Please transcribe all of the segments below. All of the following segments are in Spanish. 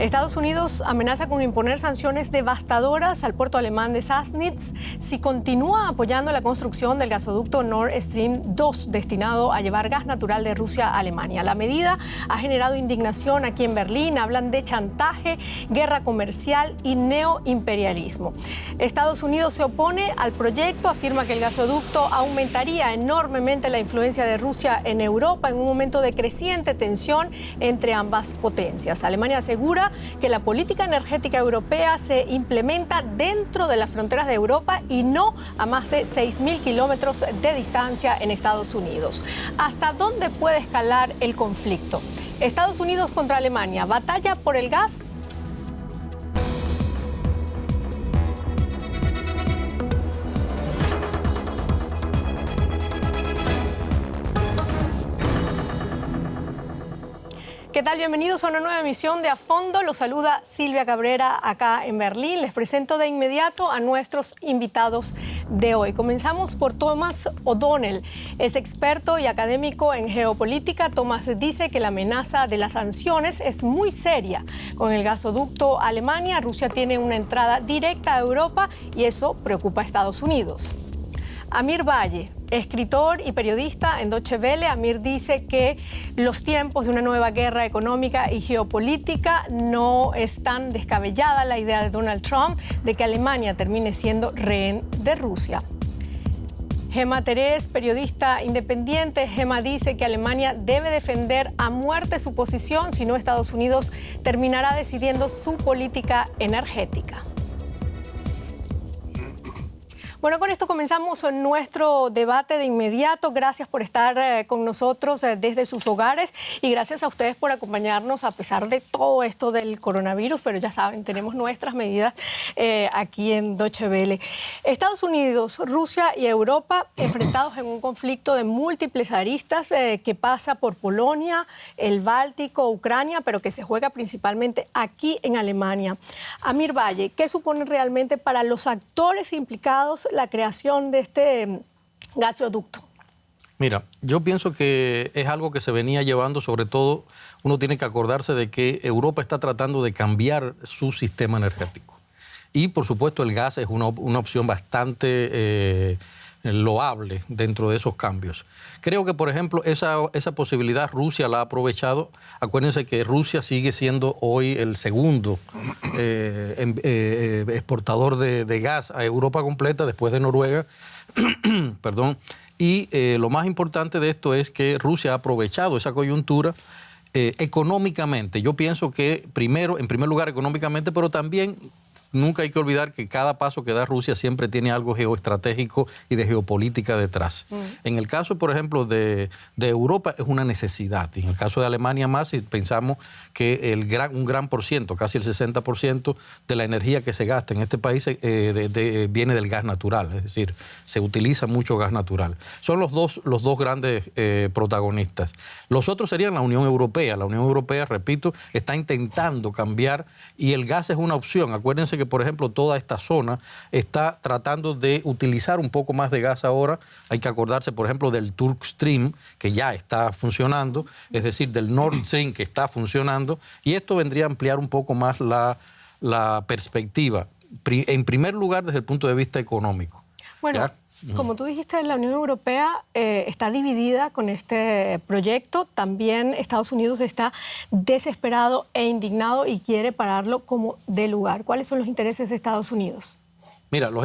Estados Unidos amenaza con imponer sanciones devastadoras al puerto alemán de Sassnitz si continúa apoyando la construcción del gasoducto Nord Stream 2 destinado a llevar gas natural de Rusia a Alemania. La medida ha generado indignación aquí en Berlín. Hablan de chantaje, guerra comercial y neoimperialismo. Estados Unidos se opone al proyecto, afirma que el gasoducto aumentaría enormemente la influencia de Rusia en Europa en un momento de creciente tensión entre ambas potencias. Alemania asegura que la política energética europea se implementa dentro de las fronteras de Europa y no a más de 6.000 kilómetros de distancia en Estados Unidos. ¿Hasta dónde puede escalar el conflicto? Estados Unidos contra Alemania, ¿batalla por el gas? ¿Qué tal? Bienvenidos a una nueva emisión de A Fondo. Los saluda Silvia Cabrera acá en Berlín. Les presento de inmediato a nuestros invitados de hoy. Comenzamos por Thomas O'Donnell. Es experto y académico en geopolítica. Thomas dice que la amenaza de las sanciones es muy seria. Con el gasoducto Alemania, Rusia tiene una entrada directa a Europa y eso preocupa a Estados Unidos. Amir Valle, escritor y periodista en Deutsche Welle. Amir dice que los tiempos de una nueva guerra económica y geopolítica no es tan descabellada la idea de Donald Trump de que Alemania termine siendo rehén de Rusia. Gema Terés, periodista independiente. Gema dice que Alemania debe defender a muerte su posición, si no Estados Unidos terminará decidiendo su política energética. Bueno, con esto comenzamos nuestro debate de inmediato. Gracias por estar con nosotros desde sus hogares y gracias a ustedes por acompañarnos a pesar de todo esto del coronavirus, pero ya saben, tenemos nuestras medidas aquí en Deutsche Welle. Estados Unidos, Rusia y Europa enfrentados en un conflicto de múltiples aristas que pasa por Polonia, el Báltico, Ucrania, pero que se juega principalmente aquí en Alemania. Amir Valle, ¿qué supone realmente para los actores implicados la creación de este gasoducto? Mira, yo pienso que es algo que se venía llevando, sobre todo uno tiene que acordarse de que Europa está tratando de cambiar su sistema energético. Y por supuesto el gas es una opción bastante loable dentro de esos cambios. Creo que, por ejemplo, esa posibilidad Rusia la ha aprovechado. Acuérdense que Rusia sigue siendo hoy el segundo exportador de gas a Europa completa, después de Noruega. Perdón. Y lo más importante de esto es que Rusia ha aprovechado esa coyuntura económicamente. Yo pienso que en primer lugar económicamente, pero también nunca hay que olvidar que cada paso que da Rusia siempre tiene algo geoestratégico y de geopolítica detrás. En el caso, por ejemplo, de Europa es una necesidad. Y en el caso de Alemania más, si pensamos que un gran por ciento, casi el 60% de la energía que se gasta en este país viene del gas natural. Es decir, se utiliza mucho gas natural. Son los dos grandes protagonistas. Los otros serían la Unión Europea. La Unión Europea, repito, está intentando cambiar y el gas es una opción. Acuérdense que, por ejemplo, toda esta zona está tratando de utilizar un poco más de gas ahora. Hay que acordarse, por ejemplo, del Turk Stream, que ya está funcionando, es decir, del Nord Stream, que está funcionando, y esto vendría a ampliar un poco más la perspectiva, en primer lugar, desde el punto de vista económico. Bueno, ¿ya? Como tú dijiste, la Unión Europea está dividida con este proyecto. También Estados Unidos está desesperado e indignado y quiere pararlo como de lugar. ¿Cuáles son los intereses de Estados Unidos? Mira, los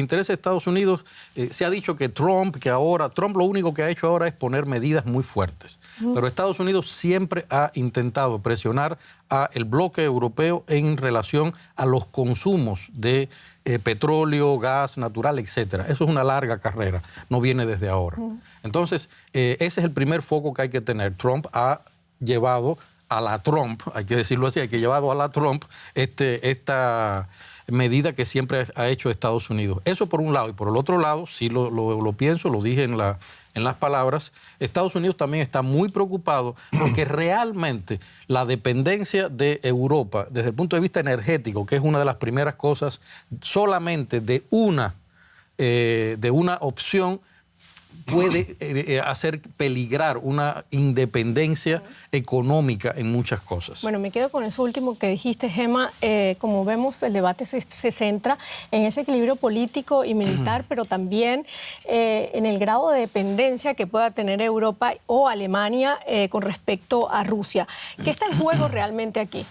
intereses de Estados Unidos, se ha dicho que Trump lo único que ha hecho ahora es poner medidas muy fuertes. Pero Estados Unidos siempre ha intentado presionar al bloque europeo en relación a los consumos de petróleo, gas natural, etcétera. Eso es una larga carrera, no viene desde ahora. Entonces, ese es el primer foco que hay que tener. Trump ha llevado a la Trump, hay que decirlo así, esta medida que siempre ha hecho Estados Unidos. Eso por un lado. Y por el otro lado, sí lo pienso, lo dije en las palabras, Estados Unidos también está muy preocupado porque realmente la dependencia de Europa, desde el punto de vista energético, que es una de las primeras cosas, solamente de una opción, puede hacer peligrar una independencia económica en muchas cosas. Bueno, me quedo con eso último que dijiste, Gemma. Como vemos, el debate se centra en ese equilibrio político y militar, pero también en el grado de dependencia que pueda tener Europa o Alemania con respecto a Rusia. ¿Qué está en juego realmente aquí?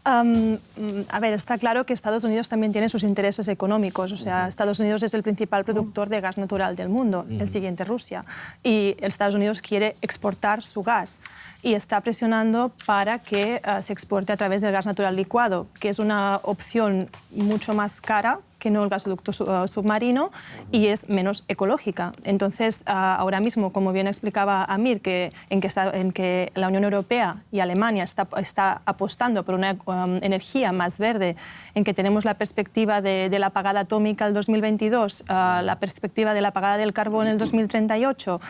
A ver, está claro que Estados Unidos también tiene sus intereses económicos. O sea, Estados Unidos es el principal productor de gas natural del mundo, el siguiente Rusia. Y Estados Unidos quiere exportar su gas y está presionando para que se exporte a través del gas natural licuado, que es una opción mucho más cara que no el gasoducto submarino y es menos ecológica. Entonces, ahora mismo, como bien explicaba Amir, en que la Unión Europea y Alemania está apostando por una energía más verde, en que tenemos la perspectiva de la apagada atómica el 2022, la perspectiva de la apagada del carbón en el 2038,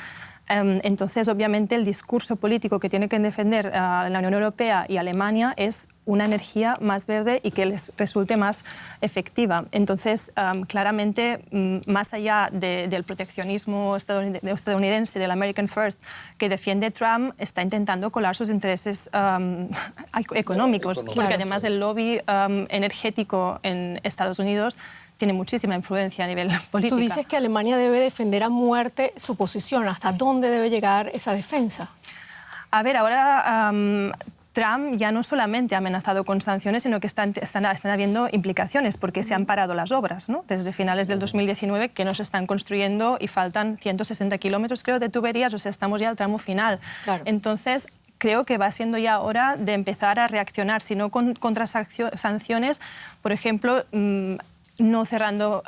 entonces, obviamente, el discurso político que tiene que defender la Unión Europea y Alemania es una energía más verde y que les resulte más efectiva. Entonces, claramente, más allá del proteccionismo estadounidense, del American First, que defiende Trump, está intentando colar sus intereses económicos, porque además el lobby energético en Estados Unidos tiene muchísima influencia a nivel político. Tú dices que Alemania debe defender a muerte su posición. ¿Hasta dónde debe llegar esa defensa? A ver, ahora Trump ya no solamente ha amenazado con sanciones, sino que están habiendo implicaciones, porque se han parado las obras, ¿no? Desde finales del 2019 que no se están construyendo y faltan 160 kilómetros, creo, de tuberías, o sea, estamos ya al tramo final. Claro. Entonces, creo que va siendo ya hora de empezar a reaccionar, si no contra sanciones, por ejemplo, no cerrando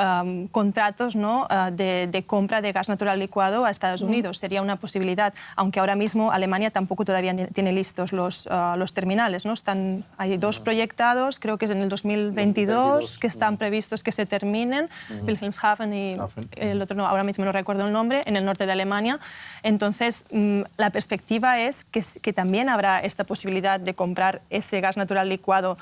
contratos, ¿no? de compra de gas natural licuado a Estados Unidos. Sería una posibilidad, aunque ahora mismo Alemania tampoco todavía tiene listos los terminales, ¿no? Hay dos proyectados, creo que es en el 2022, que están previstos que se terminen, Wilhelmshaven y el otro, no, ahora mismo no recuerdo el nombre, en el norte de Alemania. Entonces, la perspectiva es que también habrá esta posibilidad de comprar este gas natural licuado,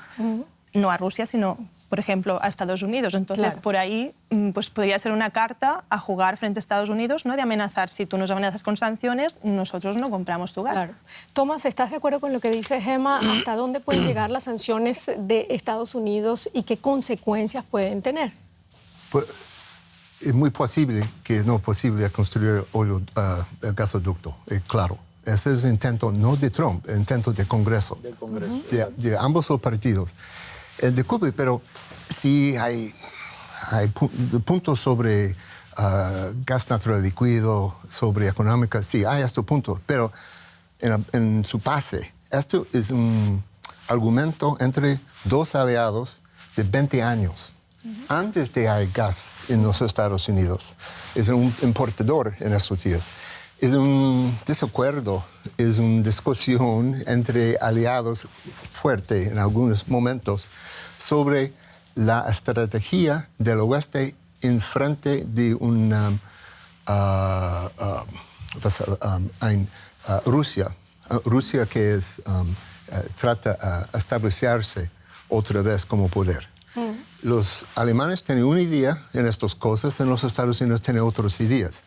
no a Rusia, sino, por ejemplo, a Estados Unidos. Entonces, claro, por ahí pues podría ser una carta a jugar frente a Estados Unidos, ¿no? De amenazar, si tú nos amenazas con sanciones, nosotros no compramos tu gas. Claro. Tomás, ¿estás de acuerdo con lo que dice Gemma? ¿Hasta dónde pueden llegar las sanciones de Estados Unidos y qué consecuencias pueden tener? Pues, es muy posible que no es posible construir el gasoducto, claro. Ese es el intento, no de Trump, el intento del Congreso. Del Congreso. De ambos los partidos. Disculpe, pero sí hay puntos sobre gas natural líquido, sobre económica, sí, hay estos puntos, pero en su base, esto es un argumento entre dos aliados de 20 años. Antes de hay gas en los Estados Unidos, es un importador en estos días. Es un desacuerdo, es una discusión entre aliados fuerte en algunos momentos sobre la estrategia del oeste en frente de una Rusia. Rusia que trata de establecerse otra vez como poder. Los alemanes tienen una idea en estas cosas, en los Estados Unidos tienen otras ideas.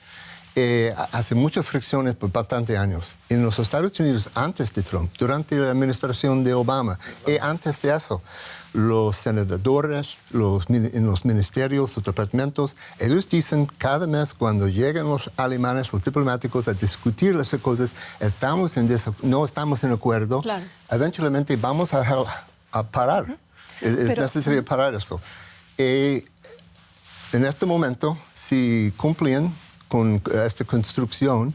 Hace muchas fricciones por bastantes años. En los Estados Unidos, antes de Trump, durante la administración de Obama, y antes de eso, los senadores, en los ministerios, los departamentos, ellos dicen cada mes cuando llegan los alemanes, los diplomáticos, a discutir las cosas, no estamos en acuerdo, claro, eventualmente vamos a parar. Es necesario parar eso. En este momento, si cumplen con esta construcción,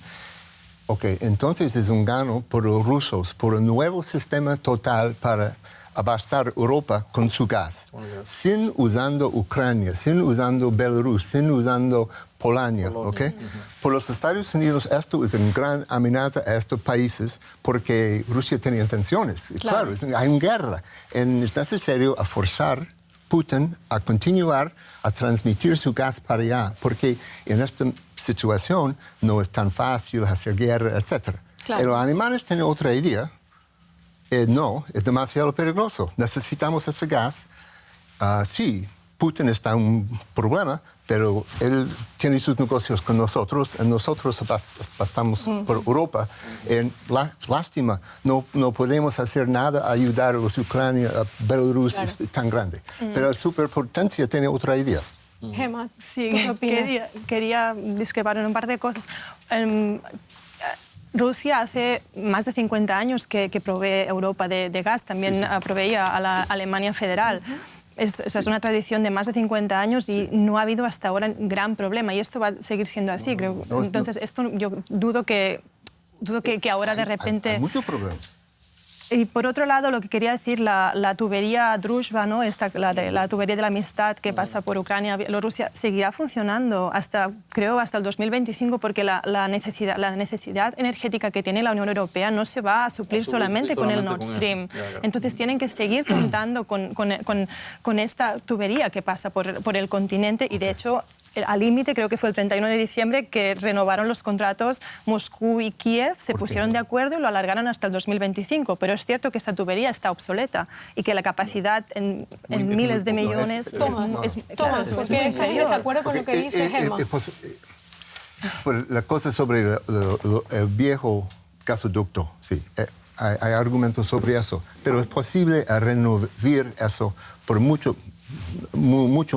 entonces es un gano por los rusos, por un nuevo sistema total para abastar Europa con su gas, sin usando Ucrania, sin usando Belarus, sin usando Polonia. Por los Estados Unidos esto es una gran amenaza a estos países porque Rusia tiene intenciones. Claro, hay una guerra. Es necesario forzar Putin a continuar a transmitir su gas para allá, porque en esta situación no es tan fácil hacer guerra, etc. Claro. Los alemanes tienen otra idea. No, es demasiado peligroso. Necesitamos ese gas, sí, Putin está en un problema, pero él tiene sus negocios con nosotros, y nosotros estamos por Europa. Lástima, no podemos hacer nada a ayudar a los ucranianos, a Belarus, es tan grande. Pero la superpotencia tiene otra idea. Gemma, sí, ¿tú qué opinas? quería discrepar en un par de cosas. Rusia hace más de 50 años que provee Europa de gas, también proveía a la Alemania federal. Es una tradición de más de 50 años y no ha habido hasta ahora gran problema, y esto va a seguir siendo así, creo. Entonces, esto yo dudo que ahora de repente... Hay muchos problemas. Y por otro lado, lo que quería decir, la tubería Druzhba, ¿no? La tubería de la amistad que pasa por Ucrania, Bielorrusia, seguirá funcionando creo hasta el 2025, porque la necesidad energética que tiene la Unión Europea no se va a suplir solamente con el Nord Stream. Entonces tienen que seguir contando con esta tubería que pasa por el continente, y de hecho, al límite, creo que fue el 31 de diciembre, que renovaron los contratos Moscú y Kiev, se pusieron de acuerdo y lo alargaron hasta el 2025. Pero es cierto que esta tubería está obsoleta y que la capacidad en miles de millones... Tomás, ¿por qué estás en desacuerdo con lo que dice Gemma? La cosa sobre el viejo gasoducto, sí, hay argumentos sobre eso, pero es posible renovar eso por mucho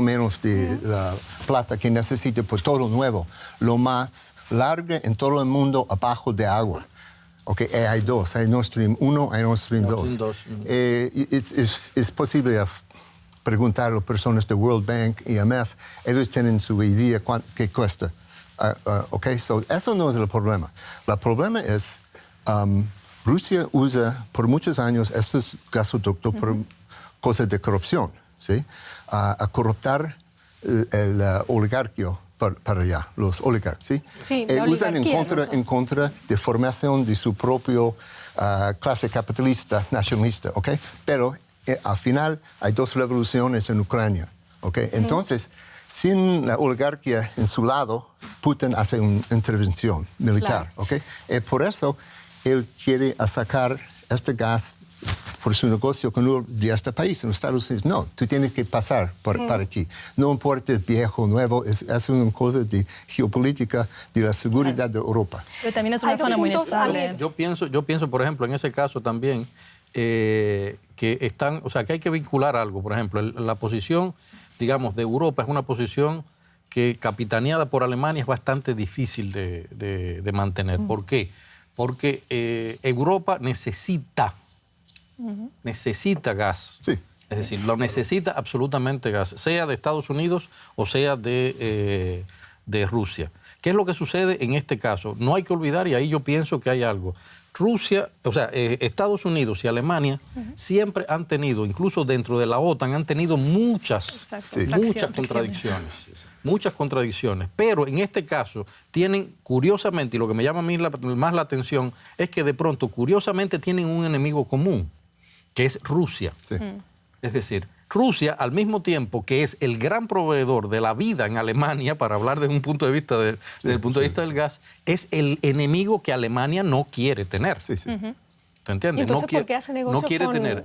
menos de la plata que necesita por todo lo nuevo, lo más largo en todo el mundo abajo de agua. Okay, hay dos, hay Nord Stream 1, hay Nord Stream 2. Es posible preguntar a las personas de World Bank y IMF, ellos tienen su idea qué cuesta. Eso no es el problema. El problema es Rusia usa por muchos años estos gasoductos por cosas de corrupción. ¿Sí? A corruptar el oligarquía para allá, los oligarcas. ¿Sí? Sí, usan en contra de formación de su propio clase capitalista, nacionalista. ¿Okay? Pero al final hay dos revoluciones en Ucrania. ¿Okay? Entonces, sin la oligarquía en su lado, Putin hace una intervención militar. Claro. ¿Okay? Por eso él quiere sacar este gas por su negocio de este país, en los Estados Unidos. No, tú tienes que pasar para aquí. No importa el viejo o nuevo, es una cosa de geopolítica, de la seguridad de Europa. Pero también es una zona muy inestable. Yo pienso, por ejemplo, en ese caso también, que hay que vincular algo. Por ejemplo, la posición, digamos, de Europa es una posición que, capitaneada por Alemania, es bastante difícil de mantener. ¿Por qué? Porque Europa necesita gas. Sí. Es decir, lo necesita absolutamente gas, sea de Estados Unidos o sea de Rusia. ¿Qué es lo que sucede en este caso? No hay que olvidar, y ahí yo pienso que hay algo. Estados Unidos y Alemania siempre han tenido, incluso dentro de la OTAN, han tenido muchas contradicciones. Muchas contradicciones. Pero en este caso tienen, curiosamente, y lo que me llama a mí más la atención, es que de pronto, curiosamente, tienen un enemigo común, que es Rusia. Sí. Es decir, Rusia, al mismo tiempo que es el gran proveedor de la vida en Alemania, para hablar desde un punto de vista desde el punto de vista del gas, es el enemigo que Alemania no quiere tener. Sí, sí. ¿Te entiendes? Entonces, ¿por qué hace negocio no quiere con tener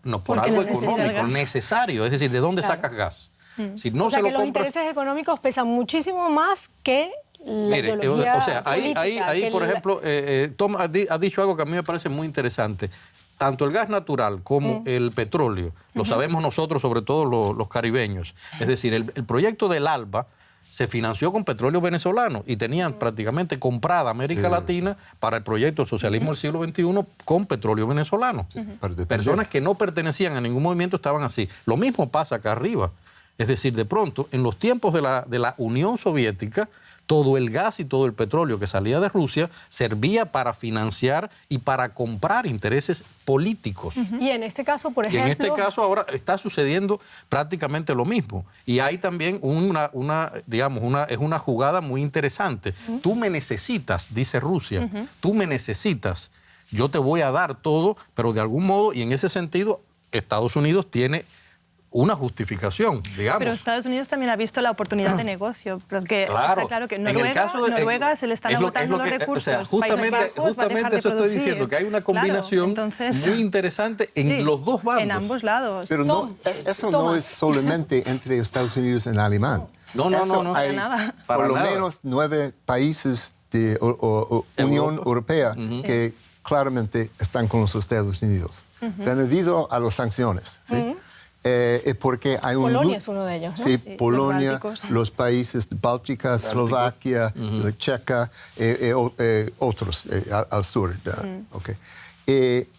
por porque algo económico necesario. Es decir, ¿de dónde sacas gas? Si no se lo que los intereses económicos pesan muchísimo más que la ideología política, ahí por ejemplo, Tom ha dicho algo que a mí me parece muy interesante. Tanto el gas natural como el petróleo, lo sabemos nosotros, sobre todo los caribeños. Es decir, el proyecto del ALBA se financió con petróleo venezolano y tenían prácticamente comprada América Latina para el proyecto Socialismo del Siglo XXI con petróleo venezolano. Personas que no pertenecían a ningún movimiento estaban así. Lo mismo pasa acá arriba. Es decir, de pronto, en los tiempos de la Unión Soviética, todo el gas y todo el petróleo que salía de Rusia servía para financiar y para comprar intereses políticos. Y en este caso, por ejemplo... Y en este caso ahora está sucediendo prácticamente lo mismo. Y hay también es una jugada muy interesante. Tú me necesitas, dice Rusia, tú me necesitas, yo te voy a dar todo, pero de algún modo, y en ese sentido, Estados Unidos tiene una justificación, digamos. Pero Estados Unidos también ha visto la oportunidad de negocio, porque Claro. está claro que En el Noruega, caso de- Noruega se le están agotando los recursos. O sea, Países Bajos va a dejar justamente de eso estoy producir. diciendo, que hay una Claro, combinación entonces, muy interesante en sí, los dos bandos. En ambos lados. Pero Tom, eso no Tomás. es solamente entre Estados Unidos y Alemania. No, Hay Para nada. Para por lo nada. menos 9 países de Unión Europea que claramente están con los Estados Unidos. Debido a las sanciones. ¿sí? Porque hay Polonia es uno de ellos, ¿no? Sí, Sí, Polonia, los bálticos. los países bálticos, Eslovaquia, la Checa, otros al sur. Okay.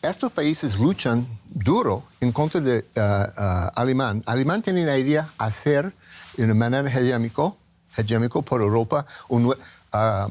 Estos países luchan duro en contra de Alemania. Alemania tiene la idea de hacer de una manera hegemónico por Europa a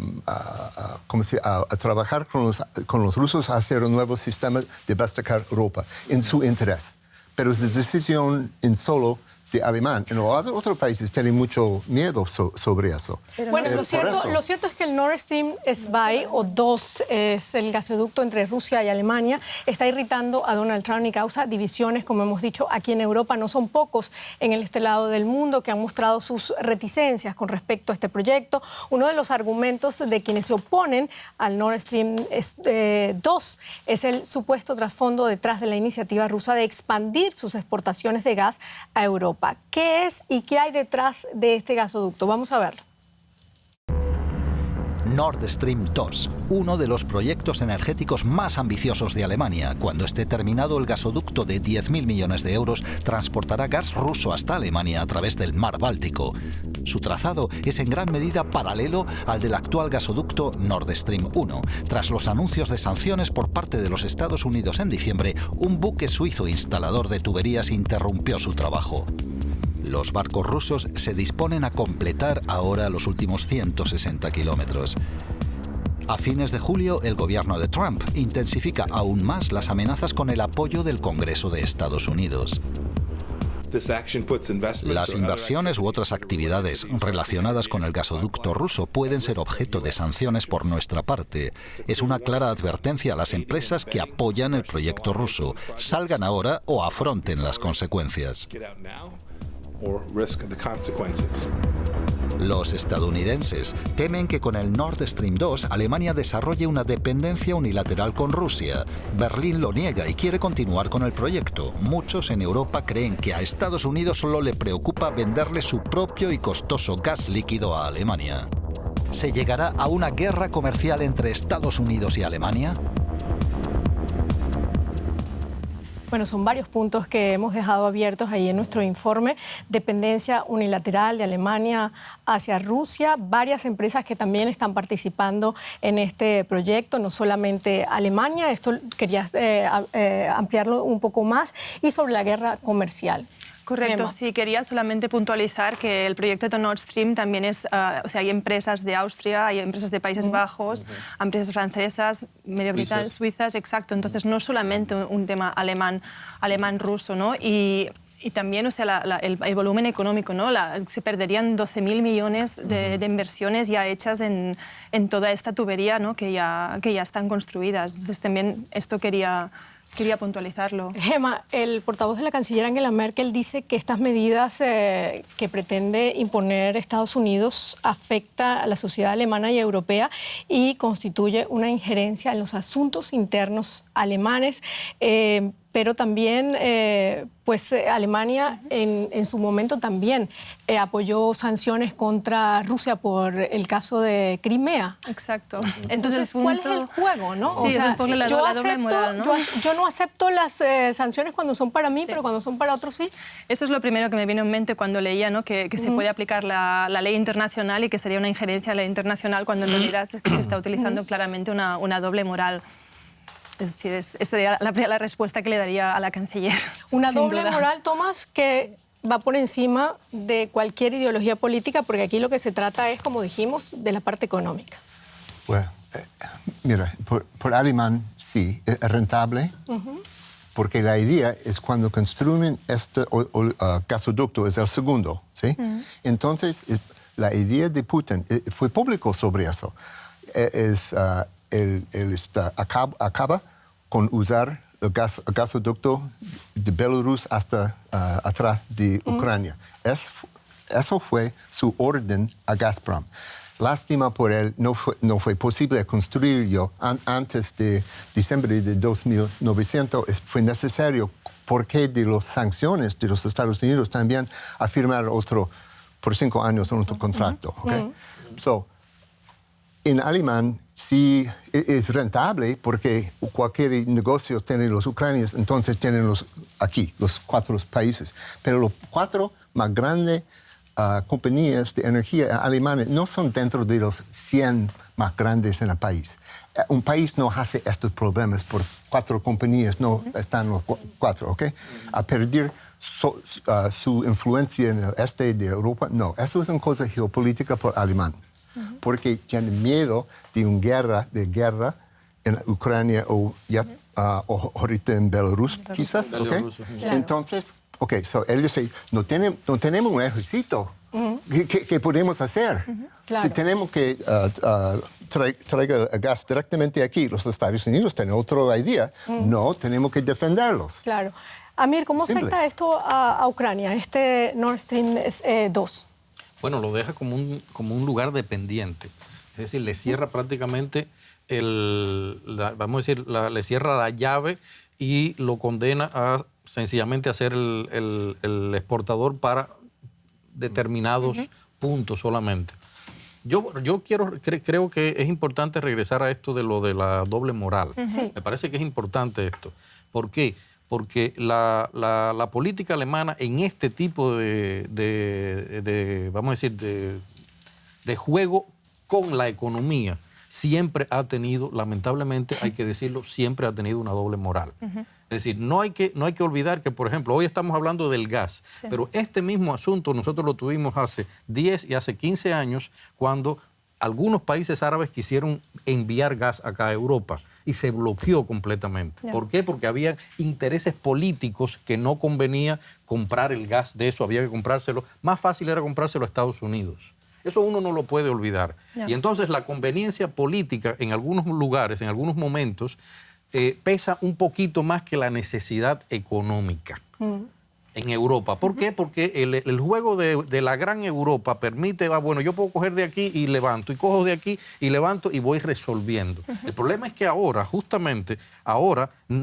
trabajar con los rusos a hacer un nuevo sistema de destacar Europa en su interés. Pero es la decisión en solo de Alemania. En otros países tienen mucho miedo sobre eso. Bueno, Por eso. lo cierto es que el Nord Stream 2 es el gasoducto entre Rusia y Alemania. Está irritando a Donald Trump y causa divisiones, como hemos dicho, aquí en Europa. No son pocos en este lado del mundo que han mostrado sus reticencias con respecto a este proyecto. Uno de los argumentos de quienes se oponen al Nord Stream 2 es el supuesto trasfondo detrás de la iniciativa rusa de expandir sus exportaciones de gas a Europa. ¿Qué es y qué hay detrás de este gasoducto? Vamos a verlo. Nord Stream 2, uno de los proyectos energéticos más ambiciosos de Alemania. Cuando esté terminado, el gasoducto de 10.000 millones de euros transportará gas ruso hasta Alemania a través del mar Báltico. Su trazado es en gran medida paralelo al del actual gasoducto Nord Stream 1. Tras los anuncios de sanciones por parte de los Estados Unidos en diciembre, un buque suizo instalador de tuberías interrumpió su trabajo. Los barcos rusos se disponen a completar ahora los últimos 160 kilómetros. A fines de julio, el gobierno de Trump intensifica aún más las amenazas con el apoyo del Congreso de Estados Unidos. Las inversiones u otras actividades relacionadas con el gasoducto ruso pueden ser objeto de sanciones por nuestra parte. Es una clara advertencia a las empresas que apoyan el proyecto ruso. Salgan ahora o afronten las consecuencias. Los estadounidenses temen que con el Nord Stream 2 Alemania desarrolle una dependencia unilateral con Rusia. Berlín lo niega y quiere continuar con el proyecto. Muchos en Europa creen que a Estados Unidos solo le preocupa venderle su propio y costoso gas líquido a Alemania. ¿Se llegará a una guerra comercial entre Estados Unidos y Alemania? Bueno, son varios puntos que hemos dejado abiertos ahí en nuestro informe. Dependencia unilateral de Alemania hacia Rusia, varias empresas que también están participando en este proyecto, no solamente Alemania, esto quería ampliarlo un poco más, y sobre la guerra comercial. Correcto, Emma. sí, quería solamente puntualizar que el proyecto de Nord Stream también es, o sea, hay empresas de Austria, hay empresas de Países Bajos, empresas francesas, medio británicas, suizas, exacto. Entonces, no solamente un tema alemán-ruso, ¿no? Y también, o sea, el volumen económico, ¿no? Se perderían 12.000 millones de inversiones ya hechas en toda esta tubería, ¿no? que ya están construidas. Entonces, también esto quería puntualizarlo. Gemma, el portavoz de la canciller Angela Merkel dice que estas medidas que pretende imponer Estados Unidos afecta a la sociedad alemana y europea y constituye una injerencia en los asuntos internos alemanes. Pero también, Alemania en su momento también apoyó sanciones contra Rusia por el caso de Crimea. Exacto. Entonces, ¿cuál es el juego, no? Sí, es un poco la doble moral, ¿no? Yo no acepto las sanciones cuando son para mí, pero cuando son para otros sí. Eso es lo primero que me vino en mente cuando leía, ¿no? que se puede aplicar la ley internacional y que sería una injerencia a la ley internacional cuando en realidad se está utilizando claramente una doble moral. Es decir, esa sería la respuesta que le daría a la canciller. Una sin doble duda. moral, Tomás, que va por encima de cualquier ideología política, porque aquí lo que se trata es, como dijimos, de la parte económica. Bueno, mira, por alemán sí, es rentable, porque la idea es cuando construyen este gasoducto, es el segundo, ¿sí? Entonces, la idea de Putin fue público sobre eso. Acaba con usar el gasoducto de Belarus hasta atrás de Ucrania. Eso fue su orden a Gazprom. Lástima por él, no fue posible construirlo antes de diciembre de 2900. Fue necesario, porque de las sanciones de los Estados Unidos, también a firmar por 5 años otro contrato. ¿Okay? So, en alemán sí es rentable, porque cualquier negocio tiene los ucranianos, entonces tienen los 4 países. Pero los 4 más grandes compañías de energía alemanas no son dentro de los 100 más grandes en el país. Un país no hace estos problemas por 4 compañías, no están los 4, ¿ok? A perder su influencia en el este de Europa, no. Eso es una cosa geopolítica por alemán, porque tienen miedo de una guerra en Ucrania o ahorita en Belarus, quizás, ¿ok? Claro. Entonces, so él dice, no tenemos un ejército. ¿Qué podemos hacer? Claro. Tenemos que traer el gas directamente aquí. Los Estados Unidos tienen otra idea. No, tenemos que defenderlos. Claro. Amir, ¿cómo afecta esto a Ucrania, este Nord Stream 2? Bueno, lo deja como un lugar dependiente. Es decir, le cierra prácticamente le cierra la llave y lo condena a sencillamente a ser el exportador para determinados puntos solamente. Yo creo que es importante regresar a esto de lo de la doble moral. Sí. Me parece que es importante esto. ¿Por qué? Porque la política alemana en este tipo vamos a decir, de juego con la economía, siempre ha tenido, lamentablemente, hay que decirlo, siempre ha tenido una doble moral. Es decir, no hay que olvidar que, por ejemplo, hoy estamos hablando del gas, pero este mismo asunto nosotros lo tuvimos hace 10 y hace 15 años, cuando algunos países árabes quisieron enviar gas acá a Europa y se bloqueó completamente. ¿Por qué? Porque había intereses políticos que no convenía comprar el gas de eso, había que comprárselo. Más fácil era comprárselo a Estados Unidos. Eso uno no lo puede olvidar. Y entonces la conveniencia política en algunos lugares, en algunos momentos, pesa un poquito más que la necesidad económica en Europa. ¿Por qué? Porque el juego de la gran Europa permite, bueno, yo puedo coger de aquí y levanto, y cojo de aquí y levanto y voy resolviendo. El problema es que ahora, justamente,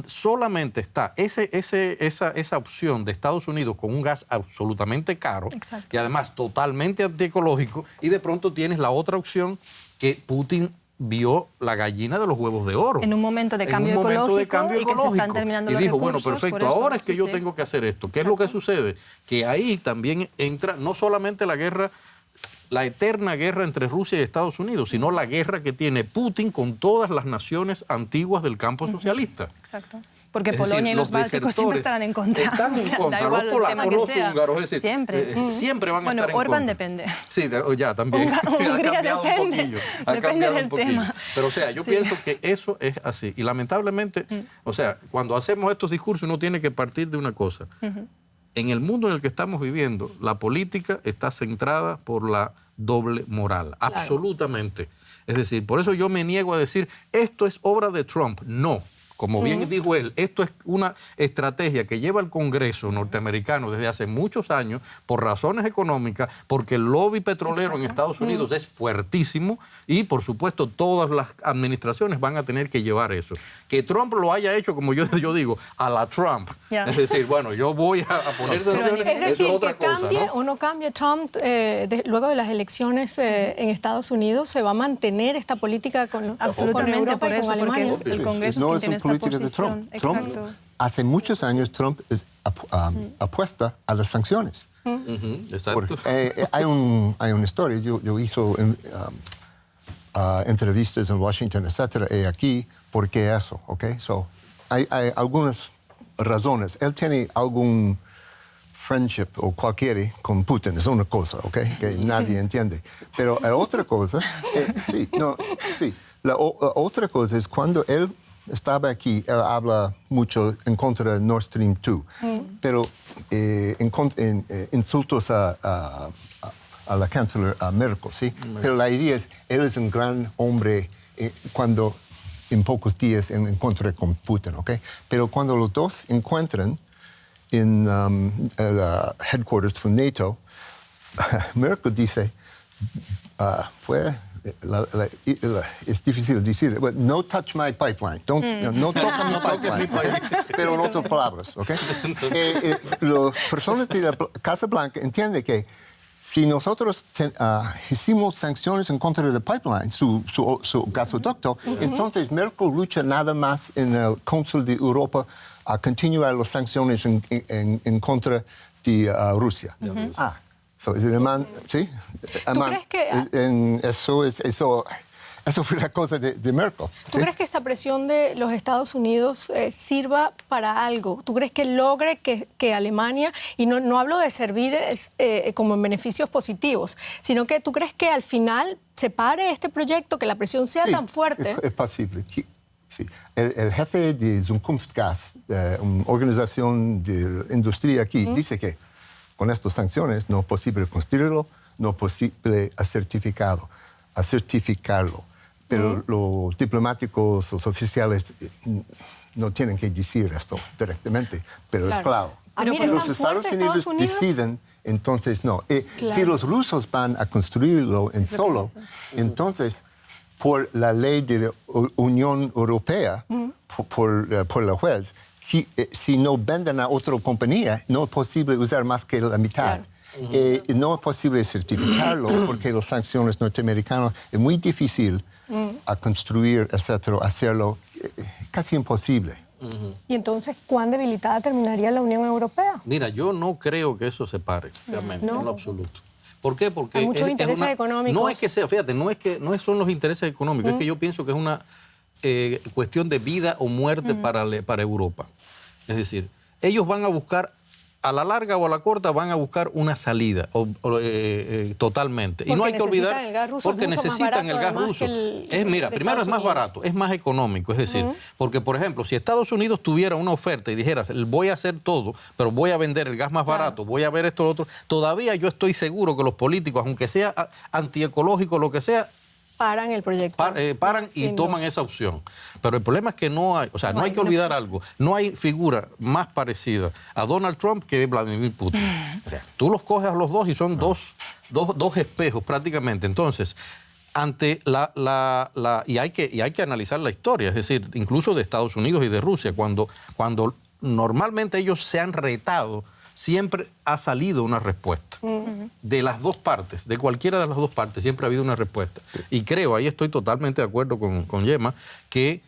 solamente está esa opción de Estados Unidos con un gas absolutamente caro. Exacto. Y además totalmente antiecológico, y de pronto tienes la otra opción que Putin vio la gallina de los huevos de oro. En un momento de cambio ecológico y que se están terminando los recursos. Y dijo, recursos, bueno, perfecto, ahora es que yo tengo que hacer esto. ¿Qué es lo que sucede? Que ahí también entra no solamente la guerra, la eterna guerra entre Rusia y Estados Unidos, sino la guerra que tiene Putin con todas las naciones antiguas del campo socialista. Exacto. Porque Polonia y los bálticos siempre estarán en contra. Están en contra. Da igual los polacos, el tema los que sea. húngaros, es decir, siempre van a estar en Orbán contra. depende. Sí, ya también. Hungría ha cambiado depende. un poquillo. Depende del tema. Pero, o sea, yo pienso que eso es así. Y lamentablemente, o sea, cuando hacemos estos discursos, uno tiene que partir de una cosa. En el mundo en el que estamos viviendo, la política está centrada por la doble moral. Claro. Absolutamente. Es decir, por eso yo me niego a decir, esto es obra de Trump. No. Como bien dijo él, esto es una estrategia que lleva el Congreso norteamericano desde hace muchos años por razones económicas, porque el lobby petrolero en Estados Unidos es fuertísimo y, por supuesto, todas las administraciones van a tener que llevar eso. Que Trump lo haya hecho, como yo digo, a la Trump. Es decir, bueno, yo voy a poner sanciones, es decir, eso es otra que cambie cosa, ¿no? o no cambie Trump luego de las elecciones en Estados Unidos, ¿se va a mantener esta política con absolutamente Europa por y con eso, porque Alemania? es el Congreso no quien es tiene una esta política de posición. Trump. Trump, hace muchos años, Trump apuesta a las sanciones. Exacto. Hay una historia, yo hice entrevistas en Washington, etcétera, y aquí, ¿por qué eso? Okay? So, hay algunas razones. Él tiene algún friendship o cualquiera con Putin, es una cosa, ¿okay? Que nadie entiende. Pero la otra cosa, la otra cosa es cuando él estaba aquí, él habla mucho en contra de Nord Stream 2, pero insultos a la canciller Merkel, ¿sí? Pero la idea es, él es un gran hombre cuando en pocos días en contra con Putin, ¿ok? Pero cuando los dos encuentran, en el headquarters de NATO, Merkel dice, es difícil decir, no touch my pipeline, no toca mi pipeline, pero en otras palabras, ¿ok? Las personas de la Casa Blanca entienden que si nosotros hicimos sanciones en contra del pipeline, su gasoducto, entonces Merkel lucha nada más en el Cónsul de Europa a continuar las sanciones en contra de Rusia. So, ¿es alemán? ¿Sí? ¿Tú crees que Eso fue la cosa de Merkel. ¿Tú crees que esta presión de los Estados Unidos sirva para algo? ¿Tú crees que logre que Alemania, y no hablo de servir como en beneficios positivos, sino que tú crees que al final se pare este proyecto, que la presión sea tan fuerte? Es posible. Sí. El jefe de Zukunftsgas, una organización de industria aquí, dice que con estas sanciones no es posible construirlo, no es posible certificarlo. Pero los diplomáticos, los oficiales no tienen que decir esto directamente. Pero claro, si los Estados Unidos deciden, entonces no. Si los rusos van a construirlo en solo, entonces por la ley de la Unión Europea, por la juez, si no venden a otra compañía, no es posible usar más que la mitad. No es posible certificarlo porque las sanciones norteamericanas es muy difícil a construir, etcétera, hacerlo casi imposible. Y entonces, ¿cuán debilitada terminaría la Unión Europea? Mira, yo no creo que eso se pare, realmente, en lo absoluto. ¿Por qué? Porque hay muchos intereses económicos. No es que sea, fíjate, no son los intereses económicos, es que yo pienso que es una cuestión de vida o muerte para Europa. Es decir, ellos van a buscar, a la larga o a la corta, van a buscar una salida totalmente. Porque y no hay que olvidar, el gas ruso porque necesitan el gas ruso. Mira, primero es más barato, es más económico. Es decir, porque, por ejemplo, si Estados Unidos tuviera una oferta y dijera, voy a hacer todo, pero voy a vender el gas más barato, voy a ver esto, lo otro, todavía yo estoy seguro que los políticos, aunque sea antiecológico, lo que sea, paran el proyecto. Paran y toman esa opción. Pero el problema es que no hay, no hay que olvidar algo. No hay figura más parecida a Donald Trump que Vladimir Putin. O sea, tú los coges a los dos y son dos espejos prácticamente. Entonces, ante y hay que analizar la historia, es decir, incluso de Estados Unidos y de Rusia, cuando normalmente ellos se han retado, siempre ha salido una respuesta. De las dos partes, de cualquiera de las dos partes, siempre ha habido una respuesta. Y creo, ahí estoy totalmente de acuerdo con Gemma, que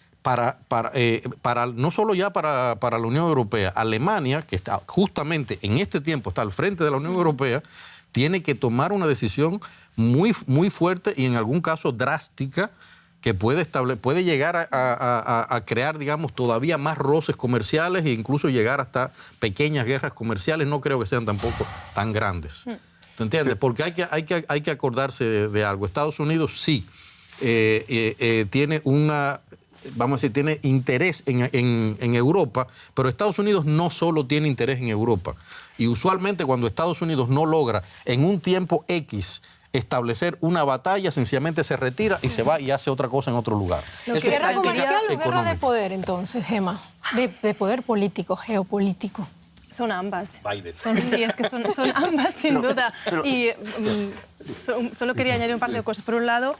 no solo ya para la Unión Europea, Alemania, que está justamente en este tiempo, está al frente de la Unión Europea, tiene que tomar una decisión muy, muy fuerte y en algún caso drástica, que puede llegar a crear, digamos, todavía más roces comerciales e incluso llegar hasta pequeñas guerras comerciales. No creo que sean tampoco tan grandes. ¿Tú entiendes? Porque hay que acordarse de algo. Estados Unidos sí tiene tiene interés en Europa, pero Estados Unidos no solo tiene interés en Europa. Y usualmente cuando Estados Unidos no logra en un tiempo X establecer una batalla, sencillamente se retira y se va y hace otra cosa en otro lugar. ¿Guerra comercial o guerra de poder, entonces, Gemma? De poder político, geopolítico. Son ambas. Sí, es que son ambas, sin duda. Y solo quería añadir un par de cosas. Por un lado,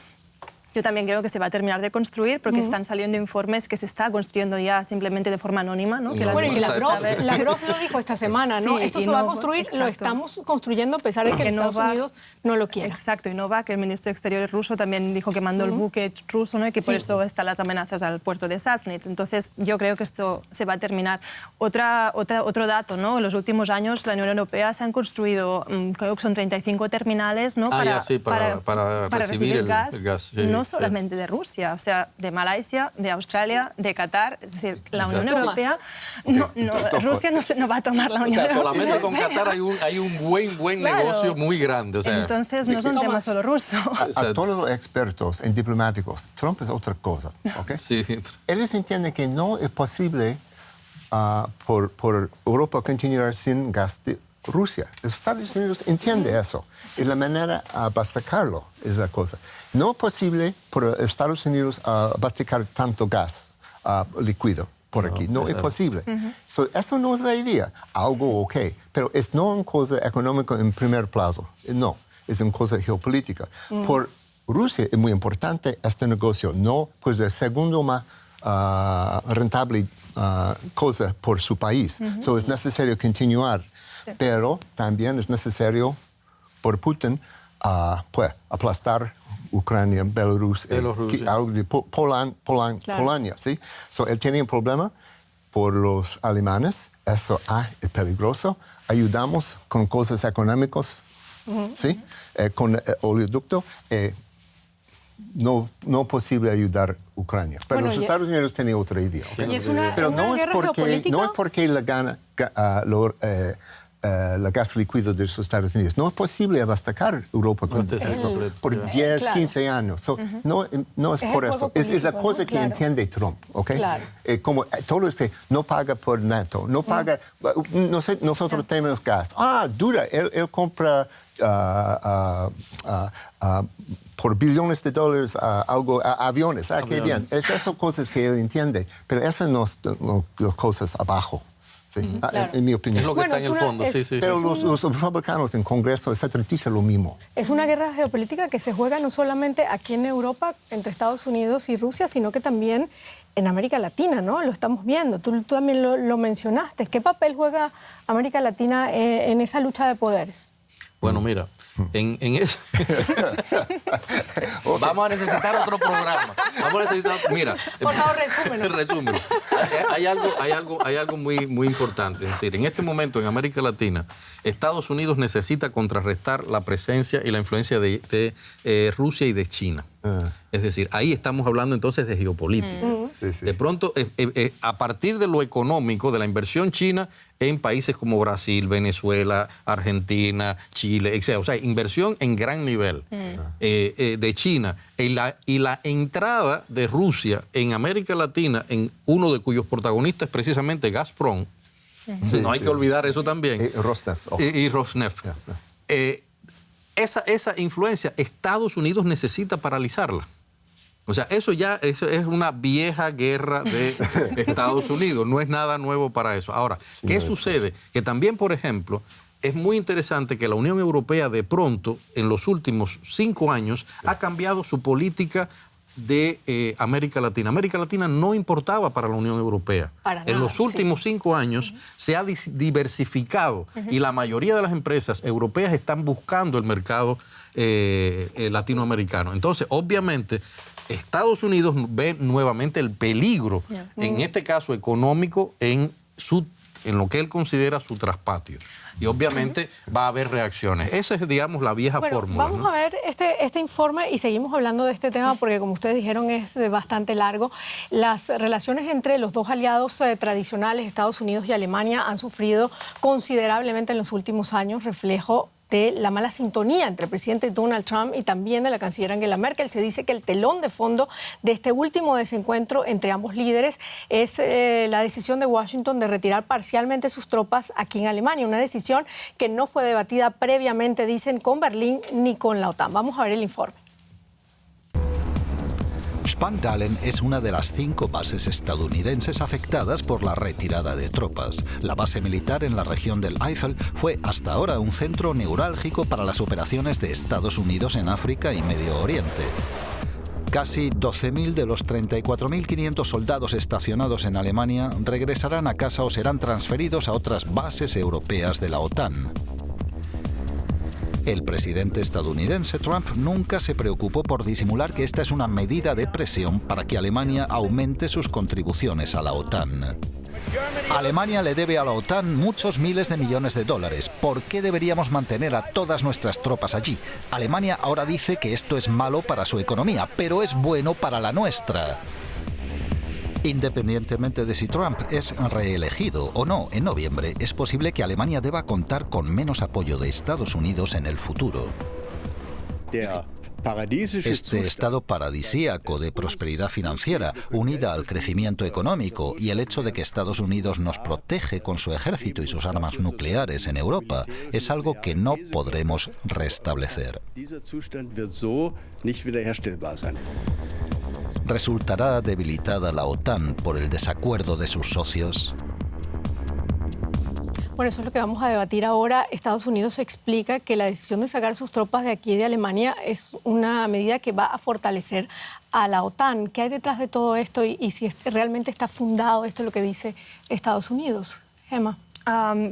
yo también creo que se va a terminar de construir porque están saliendo informes que se está construyendo ya simplemente de forma anónima, ¿no? Que bueno, y Lavrov lo dijo esta semana, ¿no? Sí, esto se va a construir, lo estamos construyendo a pesar de que Estados Unidos no lo quiera. Exacto, y Novak, el ministro de Exteriores ruso, también dijo que mandó el buque ruso, ¿no? Y que por eso están las amenazas al puerto de Sassnitz. Entonces, yo creo que esto se va a terminar. Otro dato, ¿no? En los últimos años, la Unión Europea se han construido, creo que son 35 terminales, ¿no? Para recibir el gas. No solamente de Rusia, o sea, de Malasia, de Australia, de Qatar. Es decir, la Unión Europea, Rusia no va a tomar la Unión Europea. Solamente con Qatar hay un buen negocio muy grande. O sea, entonces no son temas solo rusos. A todos los expertos en diplomáticos, Trump es otra cosa, ¿ok? Sí. Ellos entienden que no es posible por Europa continuar sin gas de Rusia. Los Estados Unidos entienden eso. Y la manera a abastecerlo es la cosa. No es posible por Estados Unidos abastecer tanto gas líquido. por aquí. No es posible. So, eso no es la idea. Algo ok. Pero es no una cosa económica en primer plazo. No. Es una cosa geopolítica. Por Rusia es muy importante este negocio. No, pues el segundo más rentable cosa por su país. So, es necesario continuar. Pero también es necesario por Putin pues, aplastar Ucrania, Belarus, algo de Polonia, ¿sí? So, él tiene un problema por los alemanes, eso es peligroso. Ayudamos con cosas económicas, ¿sí? Con el oleoducto, no posible ayudar a Ucrania. Pero los Estados Unidos tienen otra idea. ¿Y es pero una guerra geopolítica? No es porque la gana la gas líquido de los Estados Unidos. No es posible abastecer Europa con esto por 10, 15 años. So, no es por eso. Es la cosa que entiende Trump. ¿Okay? Claro. Como todo no paga por NATO, no paga... nosotros tenemos gas. Dura. Él compra por billones de dólares aviones. Qué bien. Es esas cosas que él entiende. Pero esas no son las cosas abajo. Sí, claro. En mi opinión. Es lo que está en el fondo, Pero los republicanos en Congreso, etcétera, dicen lo mismo. Es una guerra geopolítica que se juega no solamente aquí en Europa, entre Estados Unidos y Rusia, sino que también en América Latina, ¿no? Lo estamos viendo. Tú también lo mencionaste. ¿Qué papel juega América Latina en esa lucha de poderes? Bueno, mira, en eso... Vamos a necesitar otro programa. Mira, por favor, resúmelo. Hay algo muy importante. Es decir, en este momento en América Latina, Estados Unidos necesita contrarrestar la presencia y la influencia de Rusia y de China. Es decir, ahí estamos hablando entonces de geopolítica. De pronto, a partir de lo económico, de la inversión china en países como Brasil, Venezuela, Argentina, Chile, etc. O sea, inversión en gran nivel de China y la entrada de Rusia en América Latina, en uno de cuyos protagonistas es precisamente Gazprom. No hay que olvidar eso también. Rosneft. Y Rosneft. Esa influencia, Estados Unidos necesita paralizarla. O sea, eso es una vieja guerra de Estados Unidos, no es nada nuevo para eso. Ahora, ¿qué sucede? Que también, por ejemplo, es muy interesante que la Unión Europea de pronto, en los últimos 5 años, ha cambiado su política de América Latina. América Latina no importaba para la Unión Europea. En los últimos 5 años se ha diversificado y la mayoría de las empresas europeas están buscando el mercado latinoamericano. Entonces, obviamente, Estados Unidos ve nuevamente el peligro, en este caso económico, en lo que él considera su traspatio. Y obviamente va a haber reacciones. Esa es, digamos, la vieja fórmula. Vamos a ver este informe y seguimos hablando de este tema porque, como ustedes dijeron, es bastante largo. Las relaciones entre los dos aliados tradicionales, Estados Unidos y Alemania, han sufrido considerablemente en los últimos años, reflejo de la mala sintonía entre el presidente Donald Trump y también de la canciller Angela Merkel. Se dice que el telón de fondo de este último desencuentro entre ambos líderes es la decisión de Washington de retirar parcialmente sus tropas aquí en Alemania, una decisión que no fue debatida previamente, dicen, con Berlín ni con la OTAN. Vamos a ver el informe. Spangdalen es una de las 5 bases estadounidenses afectadas por la retirada de tropas. La base militar en la región del Eifel fue hasta ahora un centro neurálgico para las operaciones de Estados Unidos en África y Medio Oriente. Casi 12.000 de los 34.500 soldados estacionados en Alemania regresarán a casa o serán transferidos a otras bases europeas de la OTAN. El presidente estadounidense Trump nunca se preocupó por disimular que esta es una medida de presión para que Alemania aumente sus contribuciones a la OTAN. Alemania le debe a la OTAN muchos miles de millones de dólares. ¿Por qué deberíamos mantener a todas nuestras tropas allí? Alemania ahora dice que esto es malo para su economía, pero es bueno para la nuestra. Independientemente de si Trump es reelegido o no en noviembre, es posible que Alemania deba contar con menos apoyo de Estados Unidos en el futuro. Este estado paradisíaco de prosperidad financiera, unida al crecimiento económico y el hecho de que Estados Unidos nos protege con su ejército y sus armas nucleares en Europa, es algo que no podremos restablecer. ¿Resultará debilitada la OTAN por el desacuerdo de sus socios? Bueno, eso es lo que vamos a debatir ahora. Estados Unidos explica que la decisión de sacar sus tropas de aquí de Alemania es una medida que va a fortalecer a la OTAN. ¿Qué hay detrás de todo esto y si realmente está fundado esto lo que dice Estados Unidos? Gemma.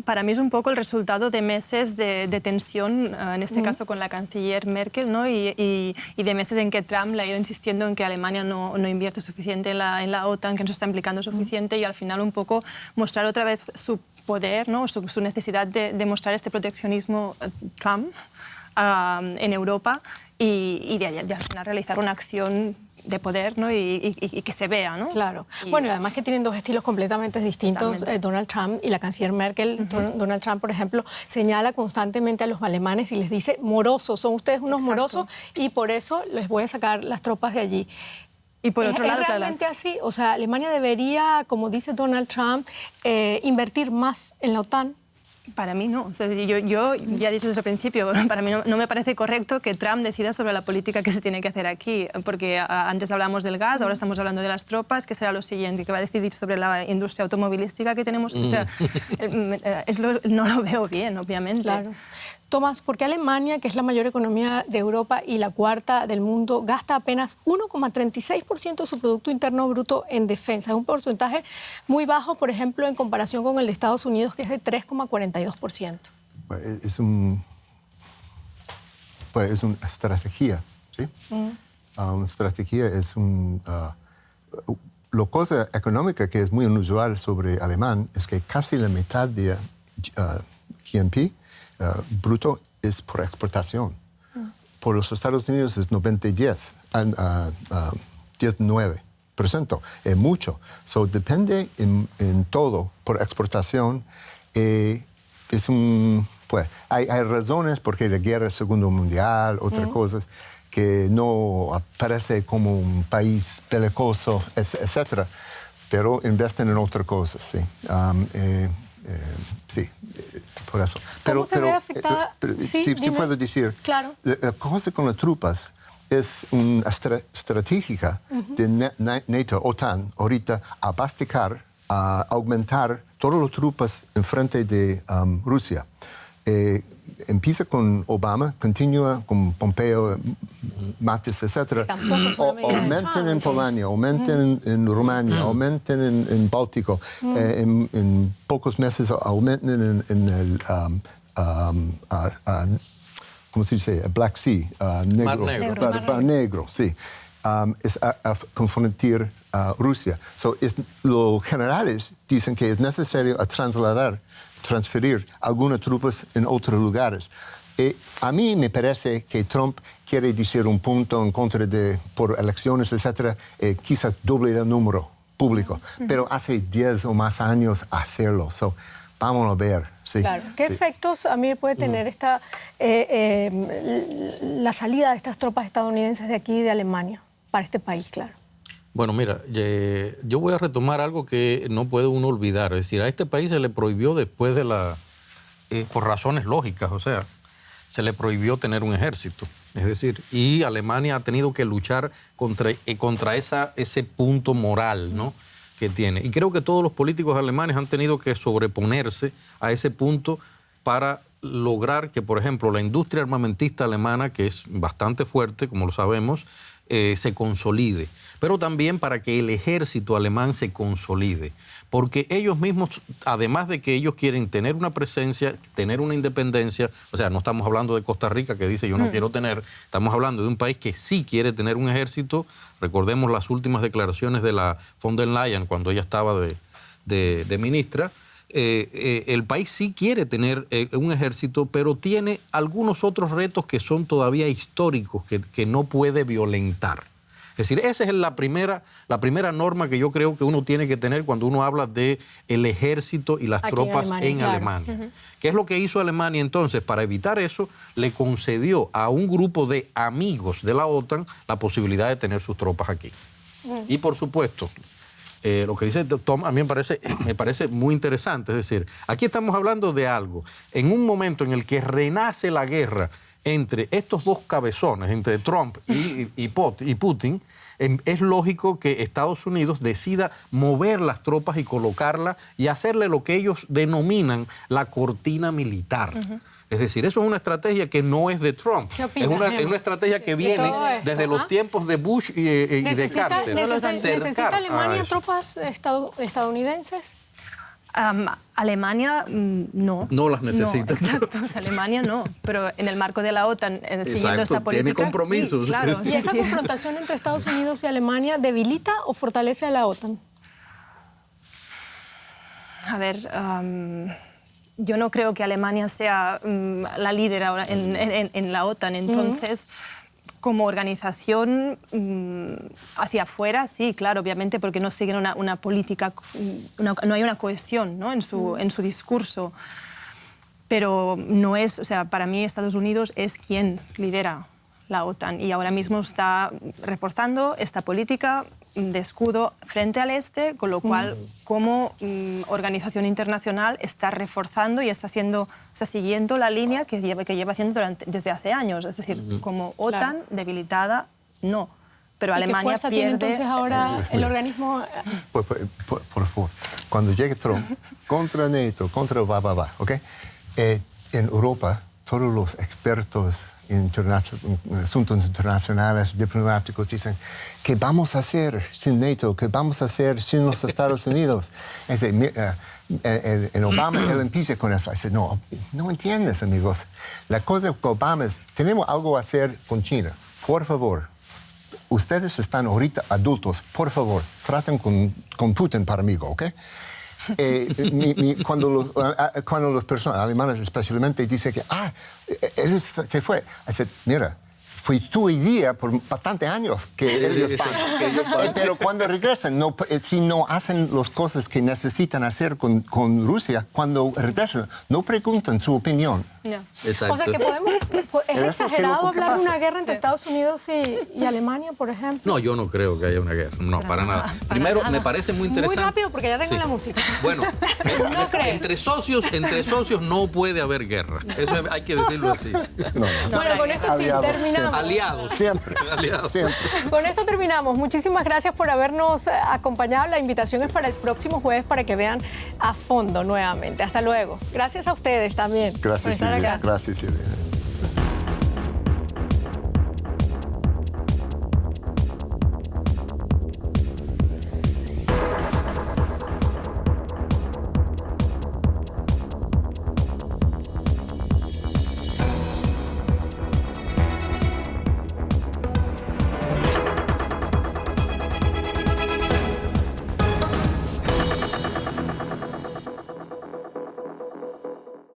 Para mí es un poco el resultado de meses de tensión, en este caso con la canciller Merkel, ¿no? y de meses en que Trump le ha ido insistiendo en que Alemania no invierte suficiente en la OTAN, que no se está implicando suficiente y al final un poco mostrar otra vez su poder, ¿no? su necesidad de mostrar este proteccionismo Trump en Europa y de al final realizar una acción de poder, ¿no? y que se vea, ¿no? Claro. Bueno, y además que tienen dos estilos completamente distintos, Donald Trump y la canciller Merkel. Donald Trump, por ejemplo, señala constantemente a los alemanes y les dice morosos, son ustedes unos morosos y por eso les voy a sacar las tropas de allí. Y por otro lado, ¿Es realmente así? O sea, Alemania debería, como dice Donald Trump, invertir más en la OTAN. Para mí no. O sea, yo ya he dicho desde el principio, para mí no me parece correcto que Trump decida sobre la política que se tiene que hacer aquí, porque antes hablamos del gas, ahora estamos hablando de las tropas, que será lo siguiente, que va a decidir sobre la industria automovilística que tenemos. O sea, no lo veo bien, obviamente. Claro. Tomás, ¿por qué Alemania, que es la mayor economía de Europa y la cuarta del mundo, gasta apenas 1,36% de su Producto Interno Bruto en defensa? Es un porcentaje muy bajo, por ejemplo, en comparación con el de Estados Unidos, que es de 3,42%. Es una estrategia, ¿sí? Una estrategia es la cosa económica que es muy inusual sobre alemán es que casi la mitad de GNP bruto es por exportación. Por los Estados Unidos es 90-10, 10-9%. Es mucho. So, depende en todo por exportación. Hay razones porque la guerra Segundo Mundial, otras cosas, que no aparece como un país belicoso, etc. Pero invierten en otras cosas, sí. Sí, por eso. ¿Cómo se ve afectada? Sí, puedo decir. Claro. La cosa con las tropas es una estratégica de NATO, OTAN, ahorita, a aumentar todas las tropas en frente de Rusia. Empieza con Obama, continúa con Pompeo, Mattis, etc. Aumenten en Polonia, aumenten en Rumania, aumenten en Báltico. En pocos meses aumenten en el ¿cómo se dice? Black Sea, Mar Negro, sí. Es a confrontar a Rusia. Los generales dicen que es necesario transferir algunas tropas en otros lugares. A mí me parece que Trump quiere decir un punto en contra por elecciones, etc., quizás doble el número público, pero hace 10 o más años hacerlo. Vamos a ver. Sí, claro. ¿Qué efectos a mí puede tener la salida de estas tropas estadounidenses de aquí de Alemania para este país, claro? Bueno, mira, yo voy a retomar algo que no puede uno olvidar. Es decir, a este país se le prohibió después de por razones lógicas, o sea, se le prohibió tener un ejército. Es decir, y Alemania ha tenido que luchar contra ese punto moral, ¿no?, que tiene. Y creo que todos los políticos alemanes han tenido que sobreponerse a ese punto para lograr que, por ejemplo, la industria armamentista alemana, que es bastante fuerte, como lo sabemos, se consolide. Pero también para que el ejército alemán se consolide. Porque ellos mismos, además de que ellos quieren tener una presencia, tener una independencia, o sea, no estamos hablando de Costa Rica que dice yo no quiero tener, estamos hablando de un país que sí quiere tener un ejército. Recordemos las últimas declaraciones de la von der Leyen cuando ella estaba de ministra. El país sí quiere tener un ejército, pero tiene algunos otros retos que son todavía históricos que no puede violentar. Es decir, esa es la primera norma que yo creo que uno tiene que tener cuando uno habla del ejército y las tropas en Alemania. ¿Qué es lo que hizo Alemania entonces? Para evitar eso, le concedió a un grupo de amigos de la OTAN la posibilidad de tener sus tropas aquí. Y por supuesto, lo que dice Tom a mí me parece muy interesante. Es decir, aquí estamos hablando de algo, en un momento en el que renace la guerra entre estos dos cabezones, entre Trump y Putin, es lógico que Estados Unidos decida mover las tropas y colocarlas y hacerle lo que ellos denominan la cortina militar. Es decir, eso es una estrategia que no es de Trump. ¿Qué Es opinas, una estrategia que viene desde los tiempos de Bush y de Carter. ¿Necesita Alemania tropas estadounidenses? Alemania no. No las necesita. No, exacto, Alemania no. Pero en el marco de la OTAN, siguiendo esta política, tiene compromisos. Sí, claro. ¿Y esta confrontación entre Estados Unidos y Alemania debilita o fortalece a la OTAN? A ver, yo no creo que Alemania sea la líder ahora en la OTAN, entonces... Como organización hacia afuera, sí, claro, obviamente, porque no siguen una política, no hay una cohesión, ¿no? en su discurso. Pero no es, o sea, para mí Estados Unidos es quien lidera la OTAN y ahora mismo está reforzando esta política de escudo frente al este, con lo cual como organización internacional está reforzando y está siguiendo la línea que lleva haciendo desde hace años. Es decir, como OTAN debilitada, no. Pero Alemania ¿qué fuerza pierde... tiene entonces ahora el organismo? Por favor, cuando llegue Trump contra NATO, contra ¿ok? En Europa, todos los expertos en asuntos internacionales, diplomáticos, dicen, ¿qué vamos a hacer sin NATO? ¿Qué vamos a hacer sin los Estados Unidos? En Obama, él empieza con eso. Dice, no entiendes, amigos. La cosa con Obama es, tenemos algo a hacer con China. Por favor, ustedes están ahorita adultos. Por favor, traten con Putin para amigo, ¿ok? Cuando las personas alemanas especialmente dicen que él se fue, dice, mira, fui tú y día por bastantes años que ellos pagan. Pero cuando regresan, si no hacen las cosas que necesitan hacer con Rusia, cuando regresan, no preguntan su opinión. Yeah. O sea, que es exagerado hablar de una guerra entre Estados Unidos y Alemania, por ejemplo. No, yo no creo que haya una guerra, no, para nada. Primero, me parece muy interesante. Muy rápido, porque ya tengo la música. Bueno, entre socios no puede haber guerra. Eso hay que decirlo así. Bueno, con esto sí terminamos. Aliados. Siempre. Aliados. Siempre. Con esto terminamos. Muchísimas gracias por habernos acompañado. La invitación es para el próximo jueves para que vean a fondo nuevamente. Hasta luego. Gracias a ustedes también. Gracias, por estar acá. Gracias, Silvia.